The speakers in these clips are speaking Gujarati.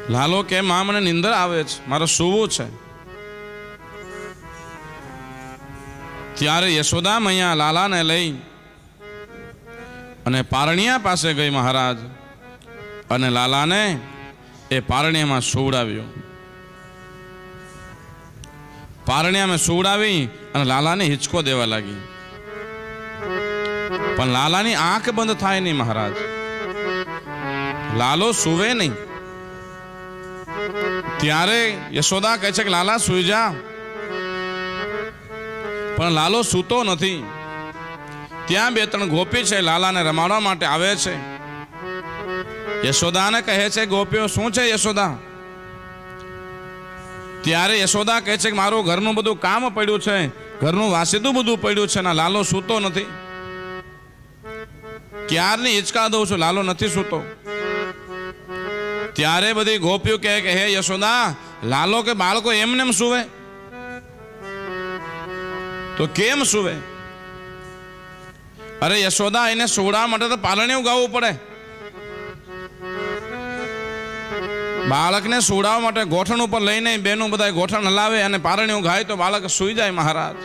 લાલો કે માં મને નિંદર આવે છે, મારે સૂવું છે. ત્યારે યશોદા મૈયા લાલાને લઈ અને પારણિયા પાસે ગઈ મહારાજ, અને લાલાને એ પારણિયામાં સુવડાવ્યો. પારણિયામાં સુવડાવી અને લાલાને હિંચકો દેવા લાગી. પણ લાલાની આંખ બંધ થાય નહીં મહારાજ, લાલો સુવે નહીં. ત્યારે યશોદા કહે છે કે લાલા સુઈ જા, પણ લાલો સૂતો નથી. ત્યાં 2-3 ગોપી છે, લાલાને રમાડવા માટે આવે છે. યશોદાને કહે છે ગોપીઓ શું છે યશોદા? ત્યારે યશોદા કહે છે કે મારું ઘરનું બધું કામ પડ્યું છે, ઘરનું વાસીદું બધું પડ્યું છે, ના લાલો સૂતો નથી. ક્યારની હિંચકા દઉં છું, લાલો નથી સૂતો. ત્યારે બધી ગોપીઓ કહે કે હે યશોદા, લાલો કે બાળકો એમને એમ સુવે? તો કેમ સુવે? અરે યશોદા, એને સુવડાવવા માટે તો પારણિયું ગાવું પડે. બાળકને સુવડાવવા માટે ગોઠણ ઉપર લઈને બેનું બધા ગોઠણ હલાવે અને પારણિયું ગાય તો બાળક સુઈ જાય મહારાજ.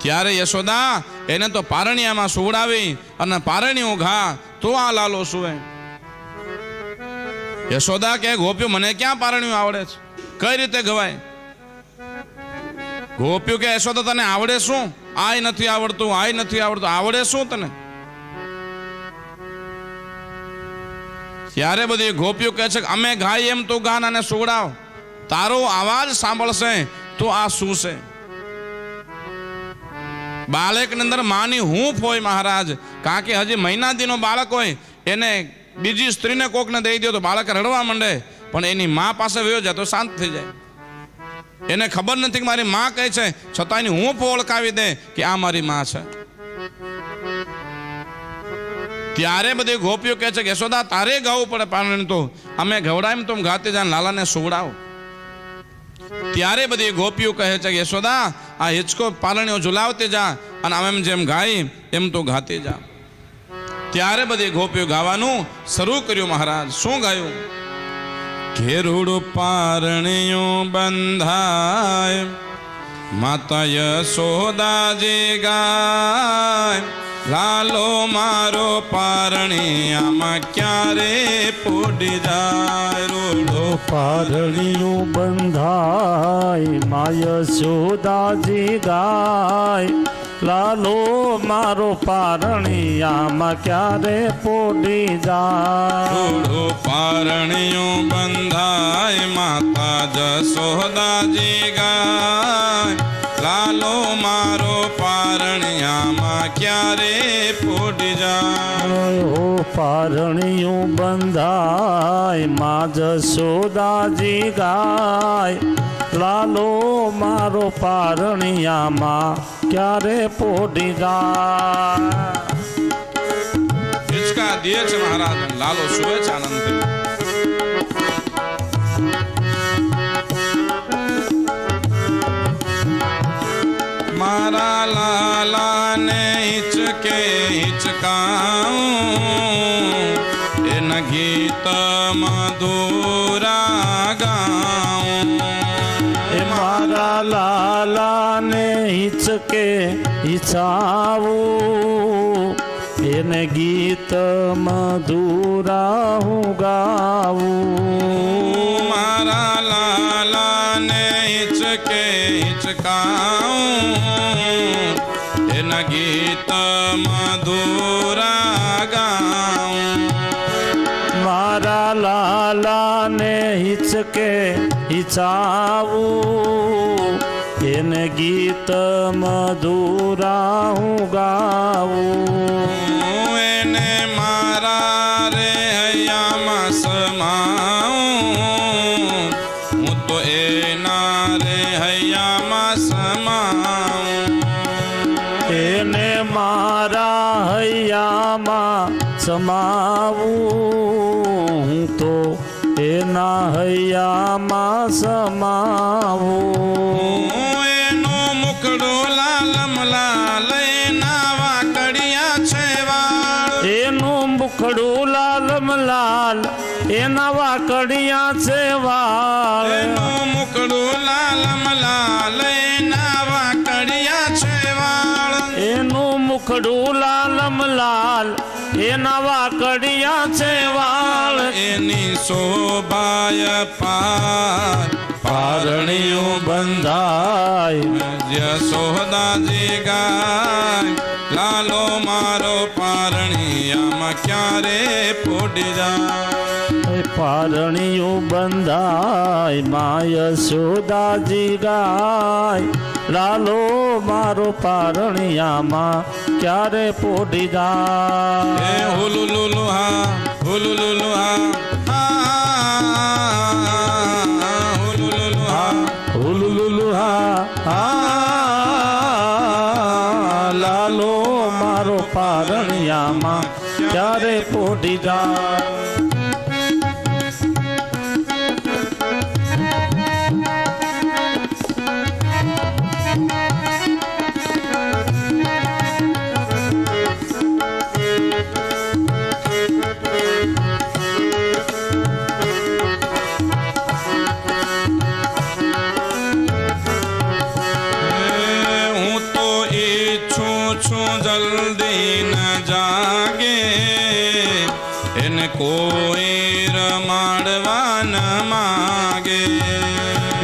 ત્યારે યશોદા એને તો પારણિયામાં સુવડાવી અને પારણિયું ઘા તો આ લાલો સુવે. યશોદા કે ગોપીઓ મને ક્યાં પારણિયું આવડે છે, કઈ રીતે ગવાય? ગોપીઓ કે યશોદા તને આવડે શું? આય નથી આવડતું, આય નથી આવડતું, આવડે શું તને? ત્યારે બધી ગોપીઓ કહે છે કે અમે ગાય એમ તું ગાન અને સુવડાવ, તારો અવાજ સાંભળશે તો આ શું છે? બાળકની અંદર માની હૂંફ હોય મહારાજ, કારણ કે હજી મહિના દીનો બાળક હોય, એને બીજી સ્ત્રીને કોકને દઈ દો તો બાળક રડવા માંડે, પણ એની મા પાસે વયો જાય તો શાંત થઈ જાય. એને ખબર નથી કે મારી મા કહે છે, છતાં એની હૂંફ ઓળખાવી દે કે આ મારી મા છે. ત્યારે બધી ગોપીઓ કહે છે કે યશોદા તારે ગાવું પડે પારણિયું, તો અમે ગવડાવીને તો ગાતે જા, લાલાને સુવડાવો. ત્યારે બધી ગોપીઓ કહે છે કે યશોદા આ હિંચકો પારણિયો ઝુલાવતે જા અને અમે જેમ ગાય એમ તો ગાતે જા. ત્યારે બધી ગોપીઓ ગાવાનું શરૂ કર્યું મહારાજ. શું ગાયું? ઘેરુડું પારણિયું બંધાય, માતા યશોદાજી ગાય, લાલો મારો પારણિયામાં ક્યારે પોડી જાય. રૂડો પારણિયું બંધાય, મા યશોદાજી ગાય, લાલો મારો પારણિયામાં ક્યારે પોડી જાય. રૂડો પારણિયું બંધાય, માતા યશોદાજી ગાય, લાલો મારો પારણિયામાં ક્યારે પોડી જાય. ઓ પારણિયું બંધાય, મા યશોદાજી ગાય, લાલો મારો પારણિયામાં ક્યારે પોડી જાય. હિંચકા દે છે મહારાજ, લાલો સુવે છે આનંદથી. મારા લાલાને હિંચકે હિંચકાઉં, એના ગીત મધુરા ગાઉં. એ મારા લાલાને હિંચકે હિંચાવું, એને ગીત મધુરા હું ગાવું. મારા લાલાને હિંચકે હિંચકાઉં, એના ગીત મધુરા ગાઉં. મારા લાલાને હિંચકે હિંચાવું, એને ગીત મધુરા હું ગાવું. એને મારા રે હૈયામાં સમાઉં, હું તો એના રે હૈયામાં સમાઉં. એને મારા હૈયામાં સમાવું, હું તો એના હૈયામાં સમાવું. એનું મુખડું લાલમ લાલ, એના વાકડિયા છે વાળ. એનું મુખડું લાલમ લાલ, લાલ એના વાકડિયા છે વાળ એનું મુખડું લાલમ લાલ એના વાકડિયા છે વાળ એનું મુખડું લાલમ લાલ એના વાકડિયા છે વાળ એની શોભાય પાર પારણિયું બંધાય યશોદાજી ગાય લાલો મારો પારણિયામાં ક્યારે ફૂટી જાય પારણિયું બંધાય મા યશોદાજી ગાય લાલો મારો પારણિયામાં ક્યારે પોઢી જાય એ હુલુલુલુ હા હુલુલુલુ હા હુલુલુલુ હા હુલુલુલુ હા લાલો મારો પારણિયામાં ક્યારે પોઢી જાય જલ્દી ન જાગે એને કોઈ રમાડવા ન માગે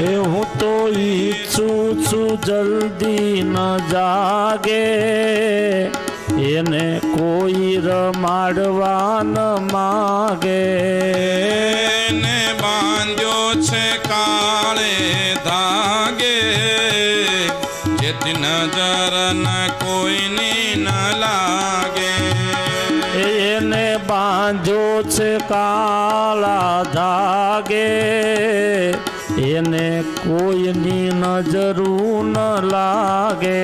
એ હું તો ઈચ્છું છું જલ્દી ન જાગે એને કોઈ રમાડવા ન માગે એને બાંધ્યો છે કાળે ધાગે જેથી નજર ન કોઈની ન લાગે એને બાંધ્યો છે કાળા ધાગે એને કોઈની નજરું ન લાગે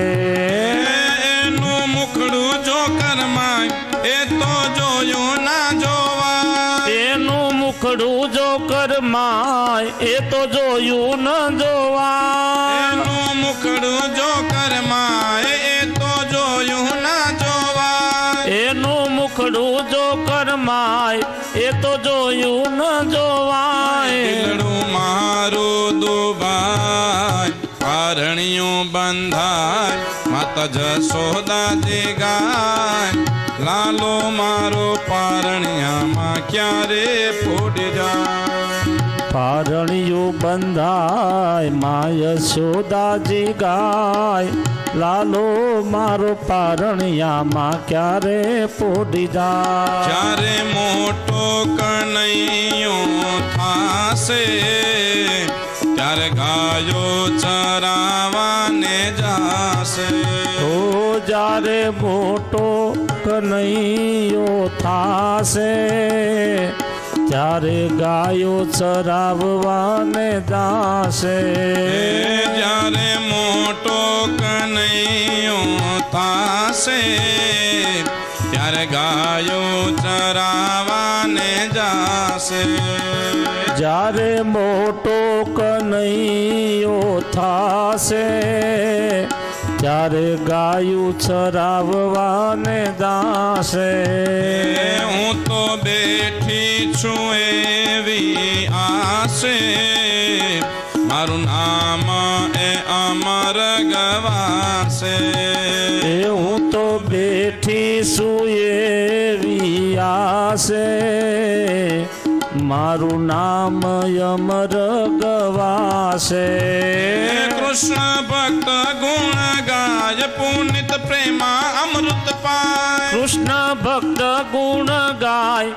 એનું મુખડું જો કરમાય એ તો જોયું ના જોવાય એનું મુખડું જો કરમાય એ તો જોયું ન જોવાય એનું મુખડું જો કરમાય એ તો જોયું ના જોવાય એનું મુખડું જો કરમાય એ તો જોયું ન જોવાય દિલડું મારું દુભાય પારણિયું બંધાય માતા જશોદાજી ગાય લાલો મારો પારણિયામાં ક્યારે ફૂટી જાય પારણિયું બંધાય મા યશોદાજી ગાય લાલો મારો પારણિયામાં ક્યારે પોઢી જાય જ્યારે મોટો કનૈયો થાશે ત્યારે ગાયો ચરાવાને જાશે ઓ જ્યારે મોટો કનૈયો થાશે ત્યારે ગાયો ચરાવવાને દાશે જ્યારે મોટો કનૈયો થાશે ત્યારે ગાયો ચરાવાને જાશે જ્યારે મોટો કનૈયો થાશે ત્યારે ગાયું ચરાવવાને દાશે હું તો બેઠી છું એવી આશે મારું નામ એ અમર ગવાશે એ હું તો બેઠી છું એવી આશે મારું નામ અમર ગવાશે કૃષ્ણ ભક્ત ગુણ ગાય પુનિત પ્રેમા અમૃત પાય કૃષ્ણ ભક્ત ગુણ ગાય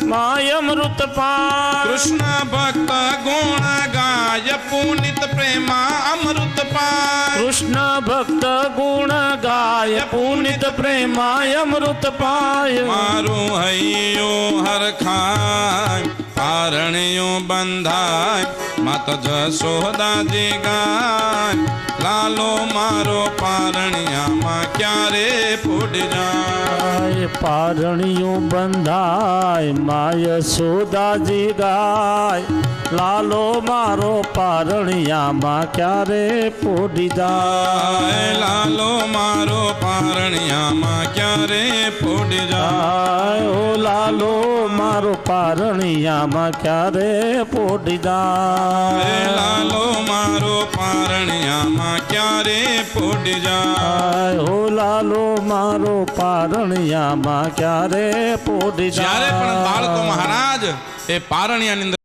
માય અમૃત પાય કૃષ્ણ ભક્ત ગુણ ગાય પુનિત પ્રેમા અમૃત પાય કૃષ્ણ ભક્ત ગુણ ગાય પુનિત પ્રેમાય અમૃત પાય મારું હૈયું હરખાય પારણિયું બંધાય માતા જશોદાજી ગાય લાલો મારો પારણિયામાં ક્યારે ફૂટી જાય. પારણિયું બંધાય માય સોદાજી ગાય, લાલો મારો પારણિયામાં ક્યારે પોડી જાય. લાલો મારો પારણિયામાં ક્યારે ફૂટી જાય. ઓ લાલો મારો પારણિયામાં ક્યારે પોડી જાય. લાલો મારો પારણિયામાં ક્યારે ફૂટી જાય. ઓ લાલો મારો પારણિયામાં ક્યારે પોડી જાય. જ્યારે પણ બાળકો મહારાજ એ પારણિયાની અંદર